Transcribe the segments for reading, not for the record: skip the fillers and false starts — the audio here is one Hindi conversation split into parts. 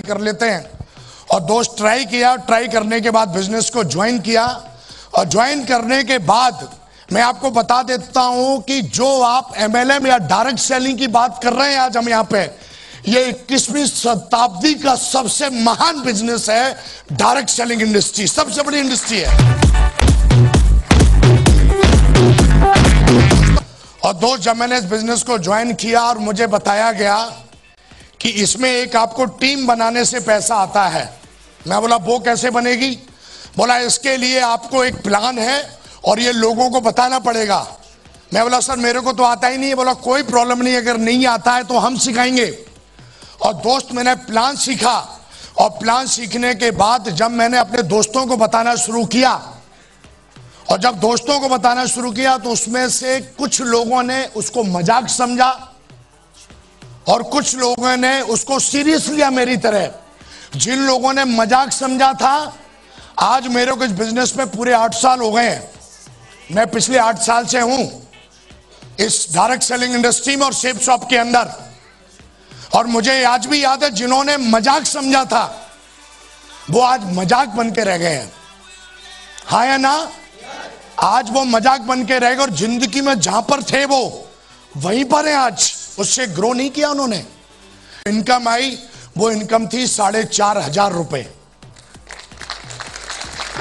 कर लेते हैं। और दोस्त ट्राई किया, ट्राई करने के बाद बिजनेस को ज्वाइन किया, और ज्वाइन करने के बाद मैं आपको बता देता हूं कि जो आप MLM या डायरेक्ट सेलिंग की बात कर रहे हैं आज हम यहां पे, ये 21वीं शताब्दी का सबसे महान बिजनेस है। डायरेक्ट सेलिंग इंडस्ट्री सबसे बड़ी इंडस्ट्री है। और दोस्त, जब मैंने इस बिजनेस को ज्वाइन किया और मुझे बताया गया कि इसमें एक आपको टीम बनाने से पैसा आता है, मैं बोला वो कैसे बनेगी? बोला इसके लिए आपको एक प्लान है और ये लोगों को बताना पड़ेगा। मैं बोला सर मेरे को तो आता ही नहीं है। बोला कोई प्रॉब्लम नहीं, अगर नहीं आता है तो हम सिखाएंगे। और दोस्त, मैंने प्लान सीखा, और प्लान सीखने के बाद जब मैंने अपने दोस्तों को बताना शुरू किया, और जब दोस्तों को बताना शुरू किया तो उसमें से कुछ लोगों ने उसको मजाक समझा और कुछ लोगों ने उसको सीरियस लिया मेरी तरह। जिन लोगों ने मजाक समझा था, आज मेरे को इस बिजनेस में पूरे 8 साल हो गए हैं। मैं पिछले 8 साल से हूं इस डायरेक्ट सेलिंग इंडस्ट्री में और सेफ शॉप के अंदर। और मुझे आज भी याद है, जिन्होंने मजाक समझा था वो आज मजाक बन के रह गए हैं। हाँ या ना? आज वो मजाक बन के रह गए, और जिंदगी में जहां पर थे वो वहीं पर हैं आज। उससे ग्रो नहीं किया उन्होंने। इनकम आई, वो इनकम थी 4,500 रुपए।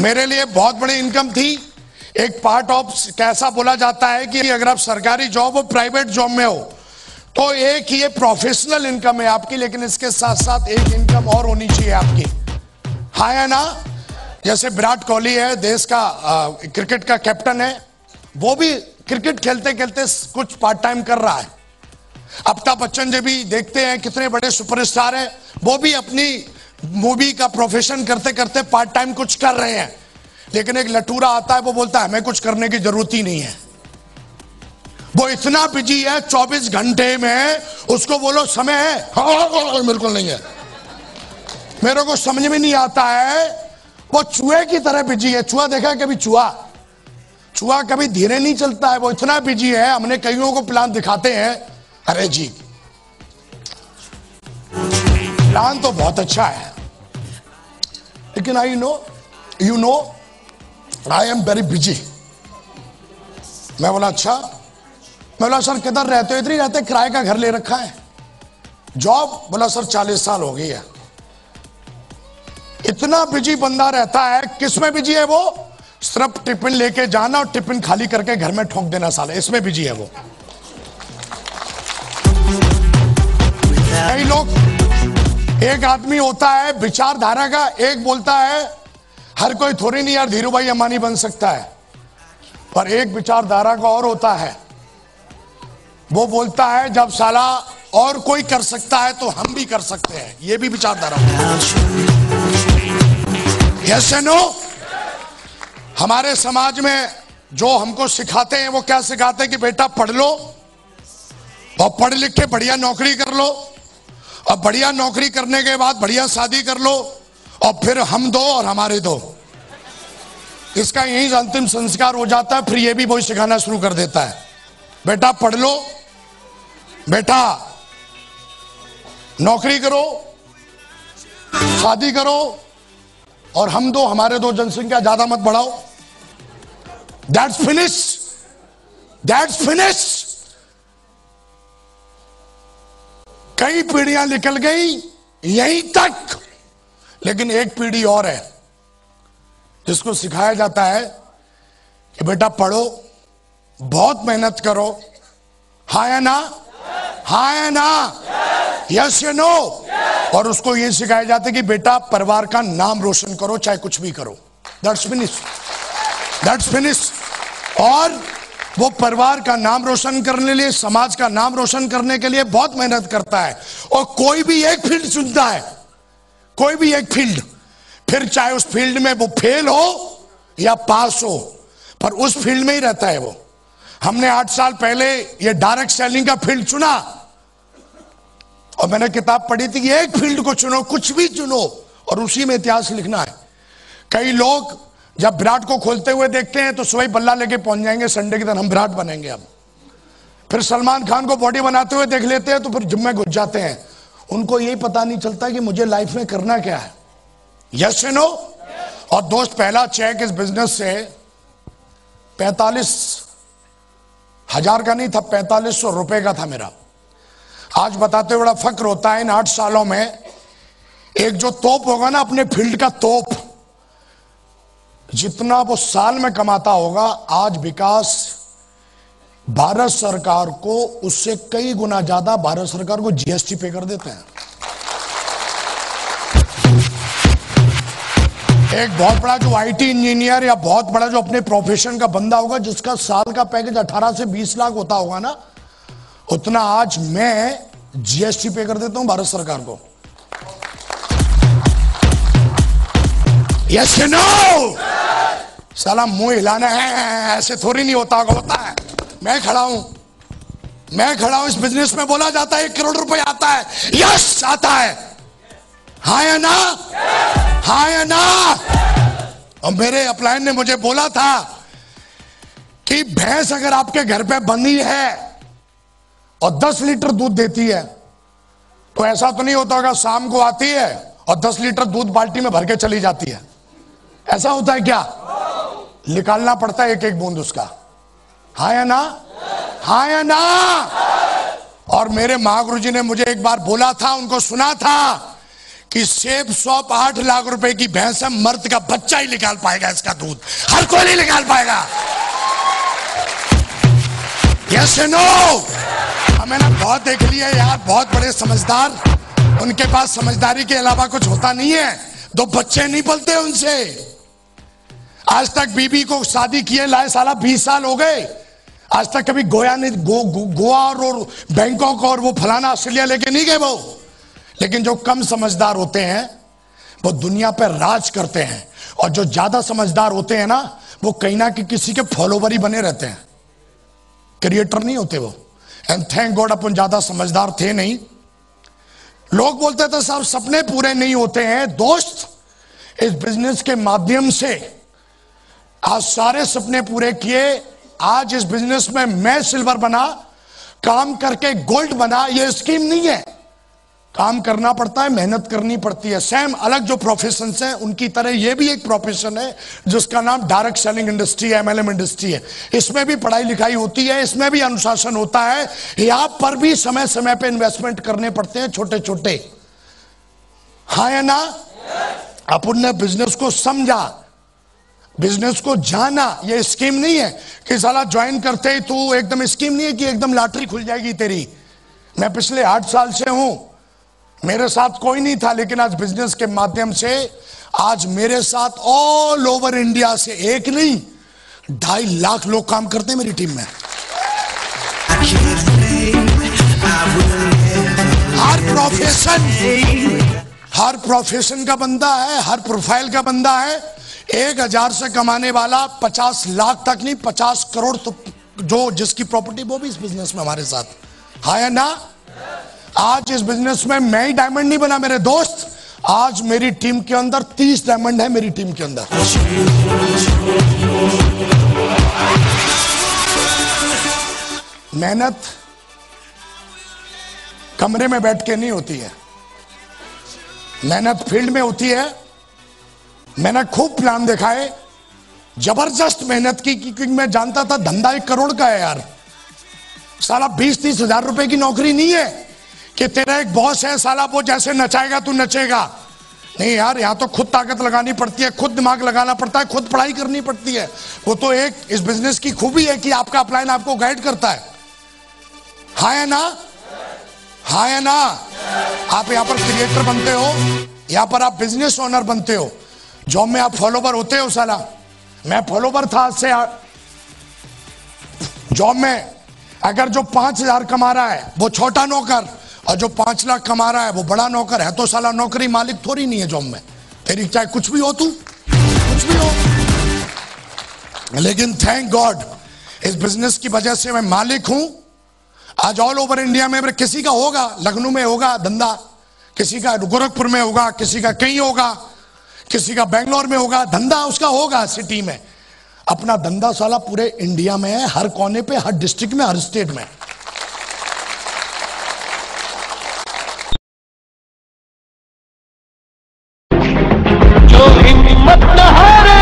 मेरे लिए बहुत बड़ी इनकम थी। एक पार्ट ऑफ, कैसा बोला जाता है कि अगर आप सरकारी जॉब हो, प्राइवेट जॉब में हो, तो एक ये प्रोफेशनल इनकम है आपकी, लेकिन इसके साथ साथ एक इनकम और होनी चाहिए आपकी। हाँ या ना? जैसे विराट कोहली है, देश का क्रिकेट का कैप्टन है, वो भी क्रिकेट खेलते खेलते कुछ पार्ट टाइम कर रहा है। अमिताभ बच्चन जी भी देखते हैं, कितने बड़े सुपरस्टार हैं, वो भी अपनी मूवी का प्रोफेशन करते करते पार्ट टाइम कुछ कर रहे हैं। लेकिन एक लटूरा आता है, वो बोलता है हमें कुछ करने की जरूरत ही नहीं है। वो इतना बिजी है, 24 घंटे में उसको बोलो समय है, हाँ बिल्कुल नहीं है। मेरे को समझ में नहीं आता है, वो चूहे की तरह बिजी है। चूहा देखा है कभी? चूहा कभी धीरे नहीं चलता है, वो इतना बिजी है। हमने कईयों को प्लान दिखाते हैं, अरे जी प्लान तो बहुत अच्छा है, लेकिन you know I am very busy. मैं बोला अच्छा? मैं बोला सर किधर रहते हो? इधर ही रहते, किराए का घर ले रखा है। जॉब? बोला सर 40 साल हो गई है। इतना बिजी बंदा रहता है। किस में बिजी है वो? सिर्फ टिफिन लेके जाना और टिफिन खाली करके घर में ठोक देना, साले इसमें बिजी है वो। कई लोग, एक आदमी होता है विचारधारा का, एक बोलता है हर कोई थोड़ी नहीं यार धीरू भाई अंबानी बन सकता है, पर एक विचारधारा का और होता है, वो बोलता है जब साला और कोई कर सकता है तो हम भी कर सकते हैं। ये भी विचारधारा। यस या नो? हमारे समाज में जो हमको सिखाते हैं वो क्या सिखाते हैं कि बेटा पढ़ लो और पढ़ लिख के बढ़िया नौकरी कर लो, और बढ़िया नौकरी करने के बाद बढ़िया शादी कर लो, और फिर हम दो और हमारे दो। इसका यही अंतिम संस्कार हो जाता है। फिर ये भी वही सिखाना शुरू कर देता है, बेटा पढ़ लो, बेटा नौकरी करो, शादी करो, और हम दो हमारे दो, जनसंख्या ज्यादा मत बढ़ाओ। That's finish, that's finish. कई पीढ़ियां निकल गई यहीं तक, लेकिन एक पीढ़ी और है जिसको सिखाया जाता है कि बेटा पढ़ो, बहुत मेहनत करो। हाँ या ना? हाँ या ना? यस या नो? और उसको ये सिखाया जाता है कि बेटा परिवार का नाम रोशन करो, चाहे कुछ भी करो। That's finish, that's finish. और वो परिवार का नाम रोशन करने के लिए, समाज का नाम रोशन करने के लिए बहुत मेहनत करता है। और कोई भी एक फील्ड चुनता है, कोई भी एक फील्ड, फिर चाहे उस फील्ड में वो फेल हो या पास हो, पर उस फील्ड में ही रहता है वो। हमने 8 साल पहले ये डायरेक्ट सेलिंग का फील्ड चुना, और मैंने किताब पढ़ी थी कि एक फील्ड को चुनो, कुछ भी चुनो, और उसी में इतिहास लिखना है। कई लोग जब विराट को खोलते हुए देखते हैं तो सुबह बल्ला लेके पहुंच जाएंगे, संडे के दिन हम विराट बनेंगे। अब फिर सलमान खान को बॉडी बनाते हुए देख लेते हैं तो फिर जिम में घुस जाते हैं। उनको यही पता नहीं चलता कि मुझे लाइफ में करना क्या है। Yes no. और दोस्त, पहला चेक इस बिजनेस से 45,000 का नहीं था, 4500 रुपए का था मेरा। आज बताते हुए बड़ा फक्र होता है, इन 8 सालों में एक जो तोप होगा ना, अपने फील्ड का तोप, जितना वो साल में कमाता होगा, आज विकास भारत सरकार को उससे कई गुना ज्यादा भारत सरकार को जीएसटी पे कर देते हैं। एक बहुत बड़ा जो आईटी इंजीनियर या बहुत बड़ा जो अपने प्रोफेशन का बंदा होगा, जिसका साल का पैकेज 18 से 20 लाख होता होगा ना, उतना आज मैं जीएसटी पे कर देता हूं भारत सरकार को। Yes no. साला मुंह हिलाना है, ऐसे थोड़ी नहीं होता है। मैं खड़ा हूं इस बिजनेस में। बोला जाता है 1 करोड़ रुपए आता है। यस, आता है। हाँ या ना? हाँ या ना? और मेरे अपलाइन ने मुझे बोला था कि भैंस अगर आपके घर पे बंधी है और 10 लीटर दूध देती है, तो ऐसा तो नहीं होता होगा शाम को आती है और 10 लीटर दूध बाल्टी में भर के चली जाती है। ऐसा होता है क्या? निकालना पड़ता है एक एक बूंद उसका। हाँ या ना? हाँ या ना? और मेरे महागुरु जी ने मुझे एक बार बोला था, उनको सुना था कि सेब शॉप 8 लाख रुपए की भैंस है, मर्द का बच्चा ही निकाल पाएगा इसका दूध, हर कोई नहीं निकाल पाएगा। Yes no. मैंने बहुत देख लिया यार, बहुत बड़े समझदार, उनके पास समझदारी के अलावा कुछ होता नहीं है। 2 बच्चे नहीं पलते उनसे। आज तक बीबी को शादी किए लाए साला 20 साल हो गए, आज तक कभी गोवा और बैंकॉक और वो फलाना ऑस्ट्रेलिया लेके नहीं गए वो। लेकिन जो कम समझदार होते हैं वो दुनिया पर राज करते हैं, और जो ज्यादा समझदार होते हैं ना, वो कहीं ना किसी के फॉलोवर ही बने रहते हैं, क्रिएटर नहीं होते वो। एंड थैंक गॉड अपन ज्यादा समझदार थे नहीं। लोग बोलते थे साहब सपने पूरे नहीं होते हैं। दोस्त, इस बिजनेस के माध्यम से आज सारे सपने पूरे किए। आज इस बिजनेस में मैं सिल्वर बना, काम करके गोल्ड बना। ये स्कीम नहीं है, काम करना पड़ता है, मेहनत करनी पड़ती है। सेम अलग जो प्रोफेशन है उनकी तरह ये भी एक प्रोफेशन है जिसका नाम डायरेक्ट सेलिंग इंडस्ट्री है, एमएलएम इंडस्ट्री है। इसमें भी पढ़ाई लिखाई होती है, इसमें भी अनुशासन होता है, यहां पर भी समय समय पे इन्वेस्टमेंट करने पड़ते हैं छोटे छोटे। हाँ या ना? अपन ने बिजनेस को समझा, बिजनेस को जाना। ये स्कीम नहीं है कि साला ज्वाइन करते ही तू एकदम, स्कीम नहीं है कि एकदम लॉटरी खुल जाएगी तेरी। मैं पिछले 8 साल से हूं, मेरे साथ कोई नहीं था, लेकिन आज बिजनेस के माध्यम से आज मेरे साथ ऑल ओवर इंडिया से एक नहीं 2.5 लाख लोग काम करते हैं मेरी टीम में। हर प्रोफेशन का बंदा है, हर प्रोफाइल का बंदा है। 1000 से कमाने वाला 50 लाख तक नहीं, 50 करोड़ तो जो जिसकी प्रॉपर्टी, वो भी इस बिजनेस में हमारे साथ। हाँ या ना? आज इस बिजनेस में मैं ही डायमंड नहीं बना मेरे दोस्त, आज मेरी टीम के अंदर 30 डायमंड है मेरी टीम के अंदर। मेहनत कमरे में बैठ के नहीं होती है, मेहनत फील्ड में होती है। मैंने खूब प्लान देखा है, जबरदस्त मेहनत की, क्योंकि मैं जानता था धंधा 1 करोड़ का है यार। साला 20-30 हजार रुपए की नौकरी नहीं है कि तेरा एक बॉस है साला वो जैसे नचाएगा तू नचेगा। नहीं यार, यहां तो खुद ताकत लगानी पड़ती है, खुद दिमाग लगाना पड़ता है, खुद पढ़ाई करनी पड़ती है। वो तो एक इस बिजनेस की खूबी है कि आपका अपलाइन आपको गाइड करता है। हाँ या ना? हाँ या ना? आप यहां पर क्रिएटर बनते हो, यहां पर आप बिजनेस ओनर बनते हो। जॉब में आप फॉलोवर होते हो साला, मैं फॉलोवर था आज से। जॉब में अगर जो 5,000 कमा रहा है वो छोटा नौकर, और जो 5 लाख कमा रहा है वो बड़ा नौकर है, तो साला नौकरी मालिक थोड़ी नहीं है जॉब में। तेरी चाहे कुछ भी हो, तू कुछ भी हो, लेकिन थैंक गॉड इस बिजनेस की वजह से मैं मालिक हूं। आज ऑल ओवर इंडिया में किसी का होगा, लखनऊ में होगा धंधा, किसी का गोरखपुर में होगा, किसी का कहीं होगा, किसी का बेंगलोर में होगा धंधा, उसका होगा सिटी में। अपना धंधा साला पूरे इंडिया में है, हर कोने पे, हर डिस्ट्रिक्ट में, हर स्टेट में। हिम्मत न हारे,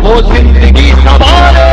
वो जिंदगी संवारे।